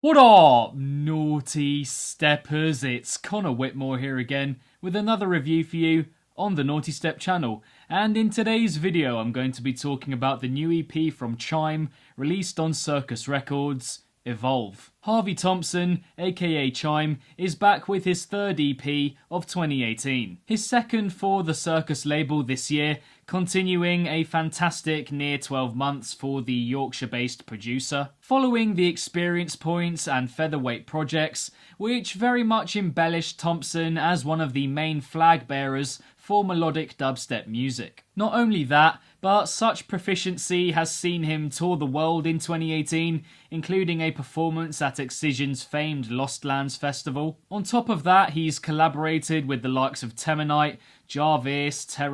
What up, naughty steppers? It's Connor Whitmore here again with another review for you on the Nawtystep channel. And in today's video I'm going to be talking about the new EP from Chime, released on Circus Records, Evolve. Harvey Thompson, aka Chime, is back with his third EP of 2018. His second for the Circus label this year, continuing a fantastic near 12 months for the Yorkshire-based producer. Following the Experience Points and Featherweight projects, which very much embellished Thompson as one of the main flag bearers for melodic dubstep music. Not only that, but such proficiency has seen him tour the world in 2018, including a performance at Excision's famed Lost Lands festival. On top of that, he's collaborated with the likes of Teminite, Jarvis, and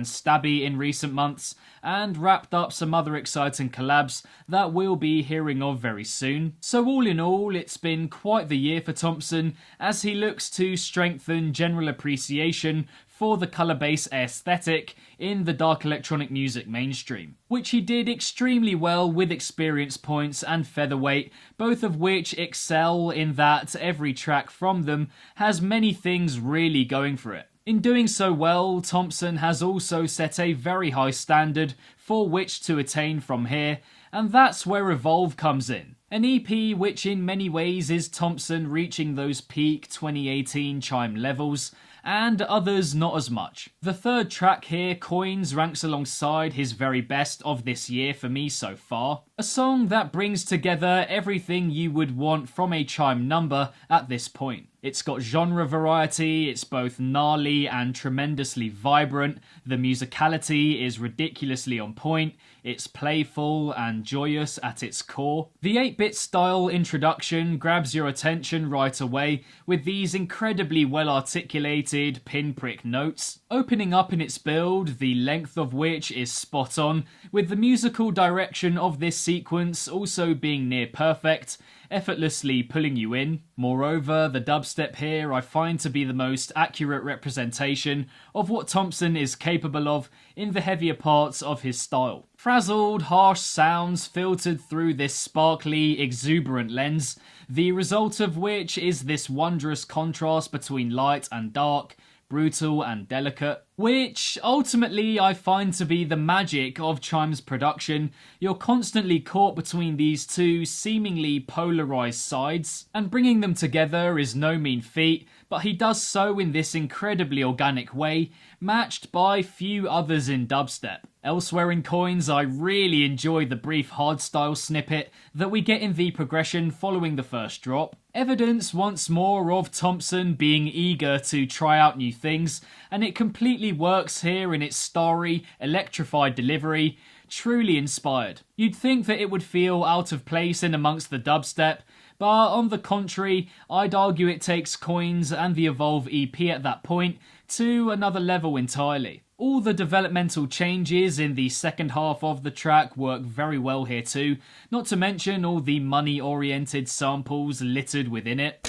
Stabby in recent months, and wrapped up some other exciting collabs that we'll be hearing of very soon. So all in all, it's been quite the year for Thompson as he looks to strengthen general appreciation for the colour-based aesthetic in the dark electronic music mainstream, which he did extremely well with Experience Points and Featherweight, both of which excel in that every track from them has many things really going for it. In doing so well, Thompson has also set a very high standard for which to attain from here, and that's where Evolve comes in. An EP which in many ways is Thompson reaching those peak 2018 Chime levels, and others not as much. The third track here, Coins, ranks alongside his very best of this year for me so far. A song that brings together everything you would want from a Chime number at this point. It's got genre variety, it's both gnarly and tremendously vibrant, the musicality is ridiculously on point, it's playful and joyous at its core. The 8-bit style introduction grabs your attention right away with these incredibly well articulated pinprick notes, opening up in its build, the length of which is spot on, with the musical direction of this sequence also being near perfect, effortlessly pulling you in. Moreover, the dubstep here I find to be the most accurate representation of what Thompson is capable of in the heavier parts of his style. Frazzled, harsh sounds filtered through this sparkly, exuberant lens, the result of which is this wondrous contrast between light and dark, brutal and delicate, which ultimately I find to be the magic of Chime's production. You're constantly caught between these two seemingly polarised sides, and bringing them together is no mean feat, but he does so in this incredibly organic way, matched by few others in dubstep. Elsewhere in Coins, I really enjoy the brief hardstyle snippet that we get in the progression following the first drop. Evidence once more of Thompson being eager to try out new things, and it completely works here in its starry, electrified delivery, truly inspired. You'd think that it would feel out of place in amongst the dubstep, but on the contrary, I'd argue it takes Coins and the Evolve EP at that point to another level entirely. All the developmental changes in the second half of the track work very well here too, not to mention all the money-oriented samples littered within it.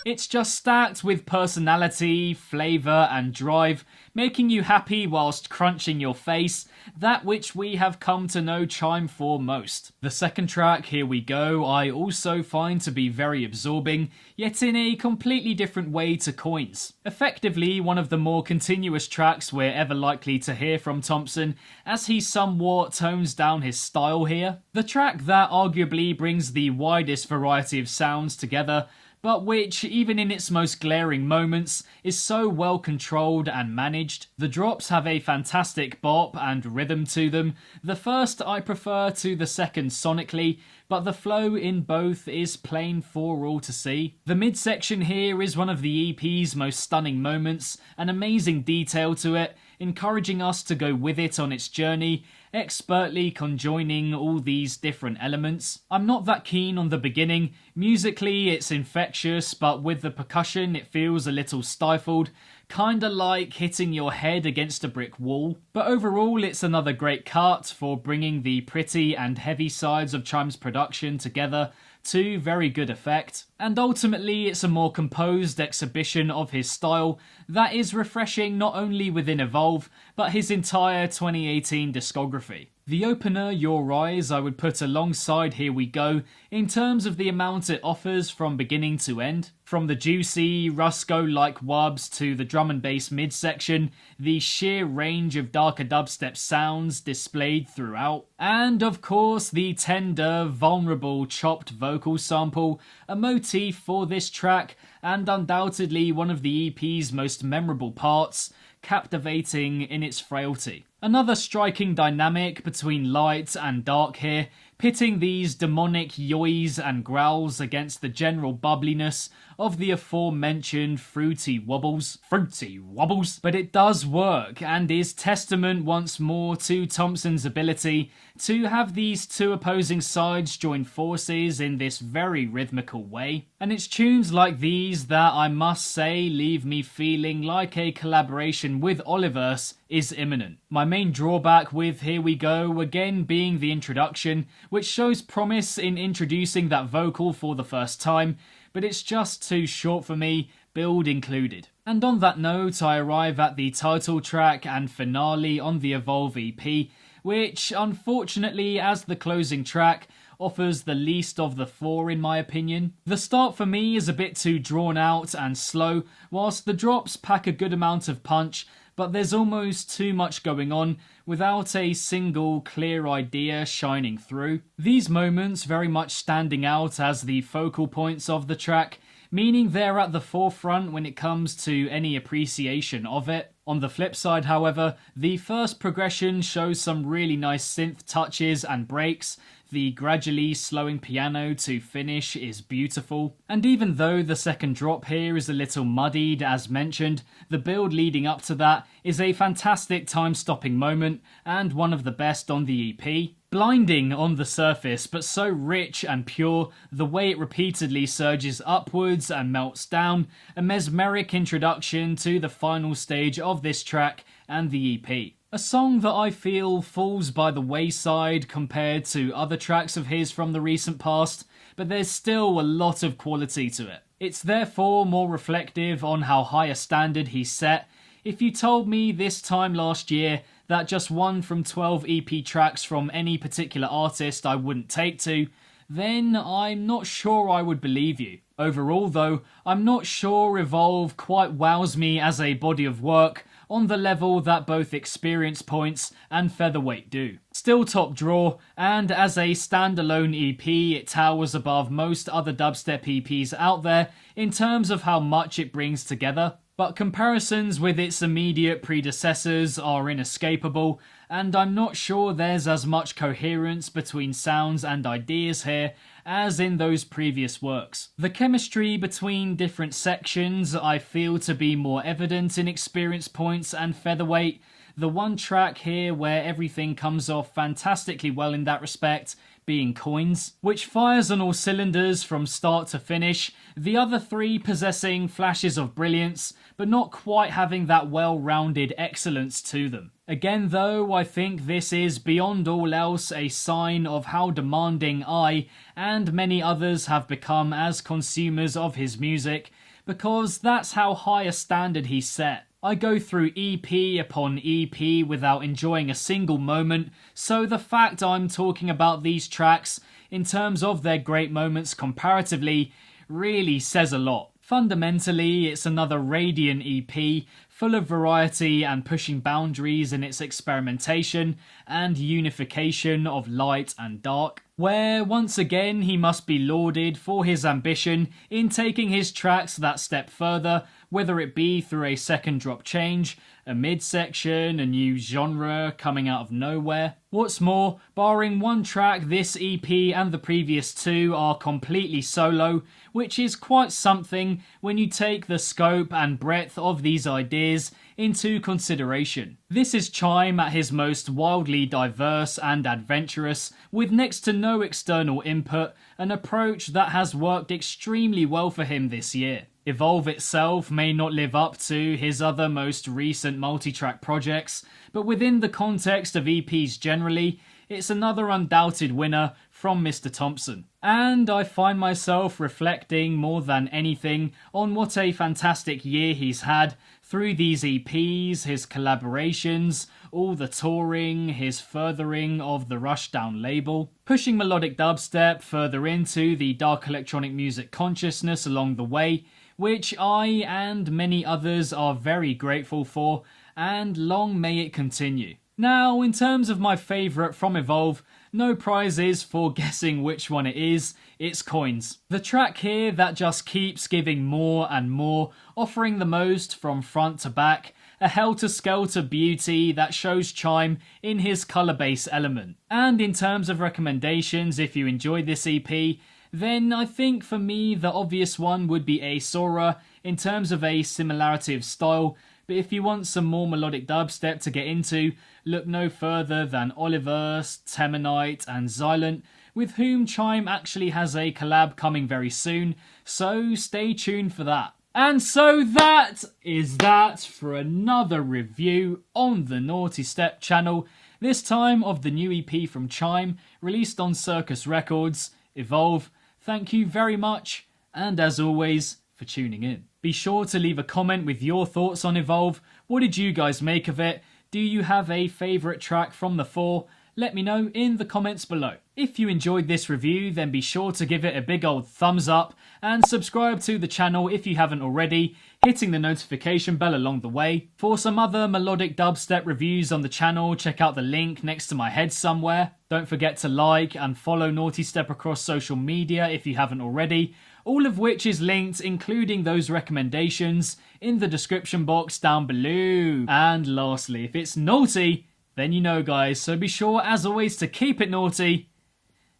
It's just stacked with personality, flavour and drive, making you happy whilst crunching your face, that which we have come to know Chime for most. The second track, Here We Go, I also find to be very absorbing, yet in a completely different way to Coins. Effectively one of the more continuous tracks we're ever likely to hear from Thompson, as he somewhat tones down his style here. The track that arguably brings the widest variety of sounds together, but which, even in its most glaring moments, is so well controlled and managed. The drops have a fantastic bop and rhythm to them. The first I prefer to the second sonically, but the flow in both is plain for all to see. The midsection here is one of the EP's most stunning moments, an amazing detail to it, encouraging us to go with it on its journey, expertly conjoining all these different elements. I'm not that keen on the beginning. Musically it's infectious, but with the percussion it feels a little stifled, kinda like hitting your head against a brick wall. But overall it's another great cut for bringing the pretty and heavy sides of Chime's production together to very good effect, and ultimately it's a more composed exhibition of his style that is refreshing not only within Evolve, but his entire 2018 discography. The opener, Your Eyes, I would put alongside Here We Go in terms of the amount it offers from beginning to end. From the juicy, Rusko-like wubs to the drum and bass midsection, the sheer range of darker dubstep sounds displayed throughout. And of course, the tender, vulnerable, chopped vocal sample, a motif for this track, and undoubtedly one of the EP's most memorable parts, captivating in its frailty. Another striking dynamic between light and dark here, pitting these demonic yoys and growls against the general bubbliness of the aforementioned fruity wobbles. But it does work, and is testament once more to Thompson's ability to have these two opposing sides join forces in this very rhythmical way. And it's tunes like these that I must say leave me feeling like a collaboration with Oliverse is imminent. My main drawback with Here We Go again being the introduction, which shows promise in introducing that vocal for the first time, but it's just too short for me, build included. And on that note, I arrive at the title track and finale on the Evolve EP, which unfortunately, as the closing track, offers the least of the four in my opinion. The start for me is a bit too drawn out and slow, whilst the drops pack a good amount of punch, but there's almost too much going on without a single clear idea shining through. These moments very much standing out as the focal points of the track, meaning they're at the forefront when it comes to any appreciation of it. On the flip side, however, the first progression shows some really nice synth touches and breaks. The gradually slowing piano to finish is beautiful. And even though the second drop here is a little muddied as mentioned, the build leading up to that is a fantastic time-stopping moment and one of the best on the EP. Blinding on the surface, but so rich and pure, the way it repeatedly surges upwards and melts down, a mesmeric introduction to the final stage of this track and the EP. A song that I feel falls by the wayside compared to other tracks of his from the recent past, but there's still a lot of quality to it. It's therefore more reflective on how high a standard he set. If you told me this time last year that just one from 12 EP tracks from any particular artist I wouldn't take to, then I'm not sure I would believe you. Overall though, I'm not sure Evolve quite wows me as a body of work on the level that both Experience Points and Featherweight do. Still top draw, and as a standalone EP it towers above most other dubstep EPs out there in terms of how much it brings together. But comparisons with its immediate predecessors are inescapable, and I'm not sure there's as much coherence between sounds and ideas here as in those previous works. The chemistry between different sections I feel to be more evident in Experience Points and Featherweight. The one track here where everything comes off fantastically well in that respect being Coins, which fires on all cylinders from start to finish, the other three possessing flashes of brilliance, but not quite having that well-rounded excellence to them. Again though, I think this is beyond all else a sign of how demanding I and many others have become as consumers of his music, because that's how high a standard he set. I go through EP upon EP without enjoying a single moment, so the fact I'm talking about these tracks in terms of their great moments comparatively really says a lot. Fundamentally, it's another radiant EP, full of variety and pushing boundaries in its experimentation and unification of light and dark, where once again he must be lauded for his ambition in taking his tracks that step further, whether it be through a second drop change, a midsection, a new genre coming out of nowhere. What's more, barring one track, this EP and the previous two are completely solo, which is quite something when you take the scope and breadth of these ideas into consideration. This is Chime at his most wildly diverse and adventurous, with next to no external input, an approach that has worked extremely well for him this year. Evolve itself may not live up to his other most recent multi-track projects, but within the context of EPs generally, it's another undoubted winner from Mr. Thompson. And I find myself reflecting more than anything on what a fantastic year he's had through these EPs, his collaborations, all the touring, his furthering of the Rushdown label, pushing melodic dubstep further into the dark electronic music consciousness along the way, which I and many others are very grateful for, and long may it continue. Now, in terms of my favourite from Evolve, no prizes for guessing which one it is, it's Coins. The track here that just keeps giving more and more, offering the most from front to back, a helter-skelter beauty that shows Chime in his colour-based element. And in terms of recommendations, if you enjoyed this EP, then I think for me the obvious one would be a Sora in terms of a similarity of style, but if you want some more melodic dubstep to get into, look no further than Oliver's, Teminite and Xylent, with whom Chime actually has a collab coming very soon, so stay tuned for that. And so that is that for another review on the Nawtystep channel, this time of the new EP from Chime, released on Circus Records, Evolve. Thank you very much, and as always, for tuning in. Be sure to leave a comment with your thoughts on Evolve. What did you guys make of it? Do you have a favourite track from the four? Let me know in the comments below. If you enjoyed this review, then be sure to give it a big old thumbs up and subscribe to the channel if you haven't already, hitting the notification bell along the way. For some other melodic dubstep reviews on the channel, check out the link next to my head somewhere. Don't forget to like and follow Nawtystep across social media if you haven't already, all of which is linked, including those recommendations, in the description box down below. And lastly, if it's naughty, then you know guys, so be sure as always to keep it naughty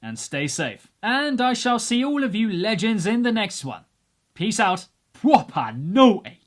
and stay safe. And I shall see all of you legends in the next one. Peace out. Proper naughty.